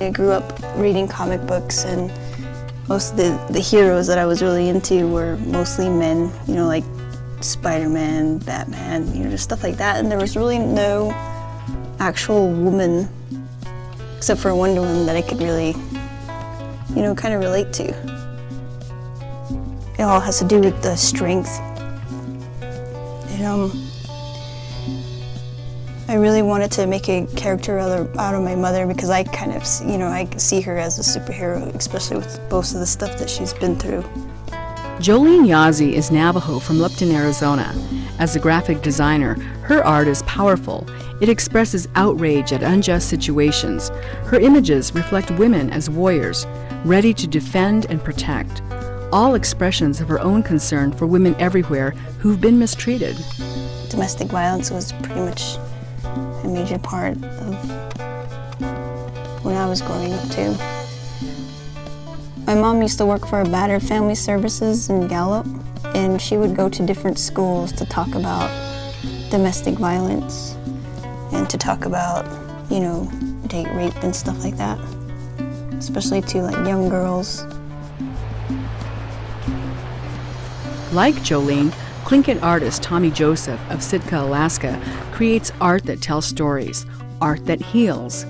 I grew up reading comic books, and most of the heroes that I was really into were mostly men, you know, like Spider-Man, Batman, you know, just stuff like that. And there was really no actual woman, except for Wonder Woman, that I could really, you know, kind of relate to. It all has to do with the strength. And I really wanted to make a character out of my mother, because I kind of, you know, I see her as a superhero, especially with most of the stuff that she's been through. Jolene Yazzie is Navajo from Lupton, Arizona. As a graphic designer, her art is powerful. It expresses outrage at unjust situations. Her images reflect women as warriors, ready to defend and protect. All expressions of her own concern for women everywhere who've been mistreated. Domestic violence was pretty much a major part of when I was growing up too. My mom used to work for a battered family services in Gallup, and she would go to different schools to talk about domestic violence and to talk about, you know, date rape and stuff like that, especially to like young girls. Like Jolene, Tlingit artist Tommy Joseph of Sitka, Alaska, creates art that tells stories, art that heals.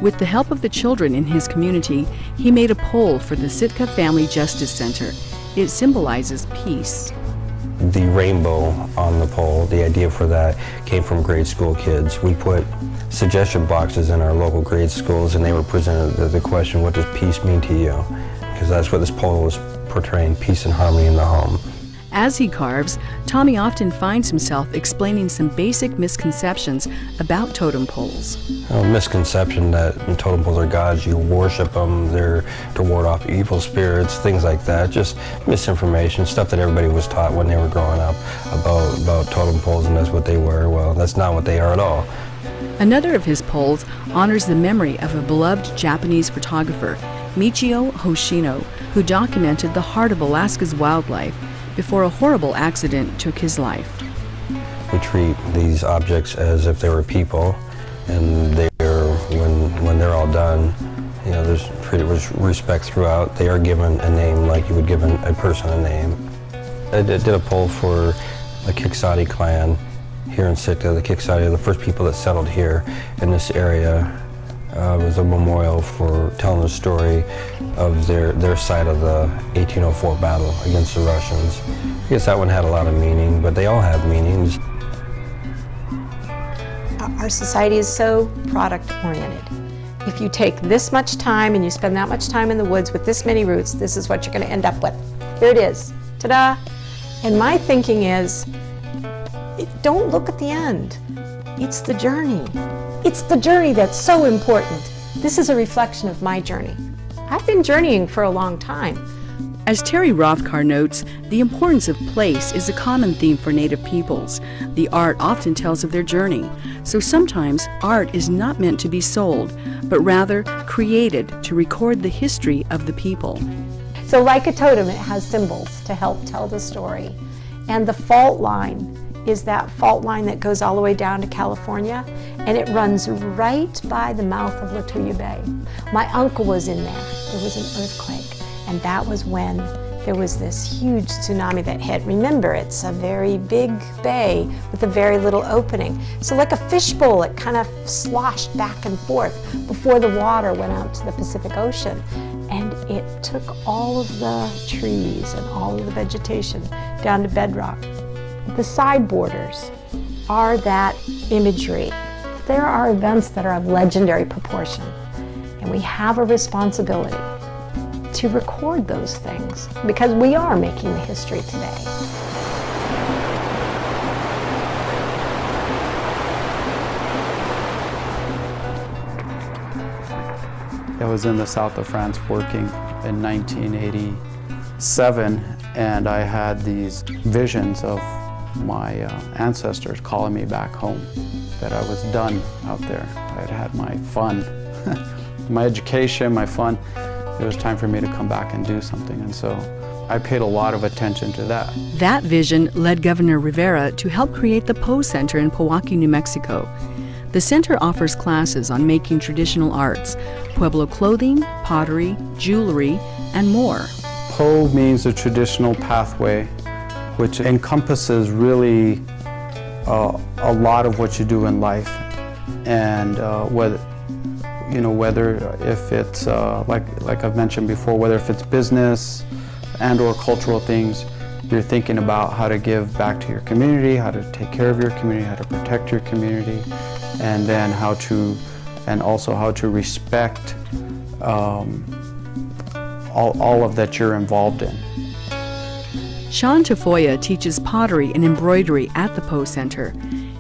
With the help of the children in his community, he made a pole for the Sitka Family Justice Center. It symbolizes peace. The rainbow on the pole, the idea for that came from grade school kids. We put suggestion boxes in our local grade schools, and they were presented the question, what does peace mean to you? Because that's what this pole was portraying, peace and harmony in the home. As he carves, Tommy often finds himself explaining some basic misconceptions about totem poles. A misconception that totem poles are gods, you worship them, they're to ward off evil spirits, things like that. Just misinformation, stuff that everybody was taught when they were growing up about totem poles, and that's what they were. Well, that's not what they are at all. Another of his poles honors the memory of a beloved Japanese photographer, Michio Hoshino, who documented the heart of Alaska's wildlife before a horrible accident took his life. We treat these objects as if they were people, and when they're all done, you know, there's treated with respect throughout. They are given a name like you would give a person a name. I did a poll for the Kiksati clan here in Sitka. The Kiksati are the first people that settled here in this area. It was a memorial for telling the story of their side of the 1804 battle against the Russians. I guess that one had a lot of meaning, but they all have meanings. Our society is so product-oriented. If you take this much time and you spend that much time in the woods with this many roots, this is what you're going to end up with. Here it is. Ta-da! And my thinking is, don't look at the end. It's the journey. It's the journey that's so important. This is a reflection of my journey. I've been journeying for a long time. As Terry Rothkar notes, the importance of place is a common theme for Native peoples. The art often tells of their journey. So sometimes art is not meant to be sold, but rather created to record the history of the people. So like a totem, it has symbols to help tell the story. And the fault line is that fault line that goes all the way down to California, and it runs right by the mouth of Lituya Bay. My uncle was in there. There was an earthquake, and that was when there was this huge tsunami that hit. Remember, it's a very big bay with a very little opening. So like a fishbowl, it kind of sloshed back and forth before the water went out to the Pacific Ocean. And it took all of the trees and all of the vegetation down to bedrock. The side borders are that imagery. There are events that are of legendary proportion, and we have a responsibility to record those things because we are making the history today. I was in the south of France working in 1987, and I had these visions of my ancestors calling me back home, that I was done out there. I had had my fun, my education, my fun. It was time for me to come back and do something. And so I paid a lot of attention to that. That vision led Governor Rivera to help create the Poe Center in Pewaukee, New Mexico. The center offers classes on making traditional arts, Pueblo clothing, pottery, jewelry, and more. Poe means a traditional pathway, which encompasses really a lot of what you do in life, and whether if it's like I've mentioned before, whether if it's business and/or cultural things, you're thinking about how to give back to your community, how to take care of your community, how to protect your community, and then also how to respect all of that you're involved in. Sean Tafoya teaches pottery and embroidery at the Poe Center.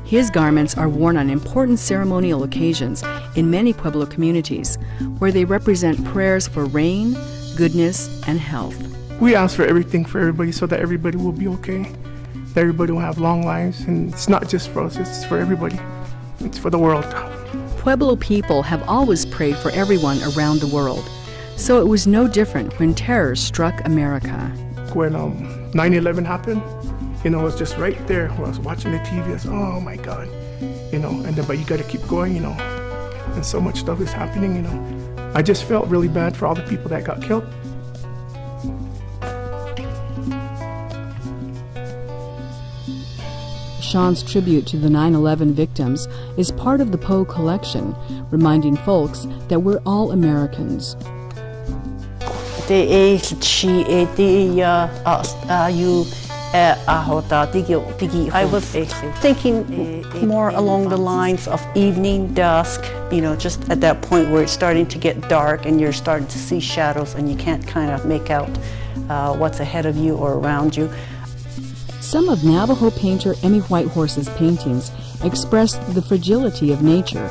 His garments are worn on important ceremonial occasions in many Pueblo communities, where they represent prayers for rain, goodness, and health. We ask for everything for everybody so that everybody will be okay, that everybody will have long lives, and it's not just for us, it's for everybody. It's for the world. Pueblo people have always prayed for everyone around the world, so it was no different when terror struck America. When 9/11 happened, it was just right there when I was watching the TV. I was, oh my God, and then, but you got to keep going, and so much stuff is happening, I just felt really bad for all the people that got killed. Sean's tribute to the 9/11 victims is part of the Poe collection, reminding folks that we're all Americans. I was thinking more along the lines of evening, dusk, just at that point where it's starting to get dark and you're starting to see shadows and you can't kind of make out what's ahead of you or around you. Some of Navajo painter Emmy Whitehorse's paintings express the fragility of nature.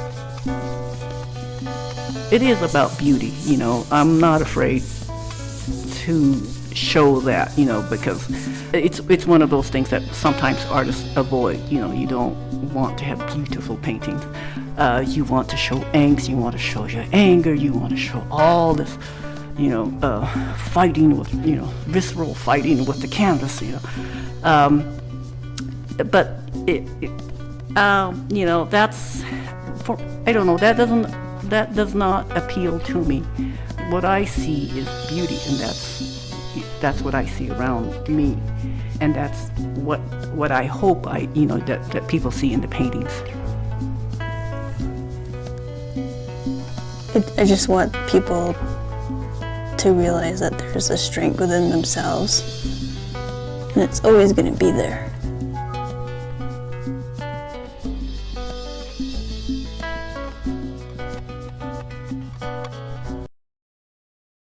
It is about beauty, I'm not afraid to show that, because it's one of those things that sometimes artists avoid. You don't want to have beautiful paintings. You want to show angst, you want to show your anger, you want to show all this, fighting with, visceral fighting with the canvas, but that's for, I don't know, that does not appeal to me. What I see is beauty, and that's what I see around me, and that's what I hope that people see in the paintings. I just want people to realize that there's a strength within themselves, and it's always going to be there.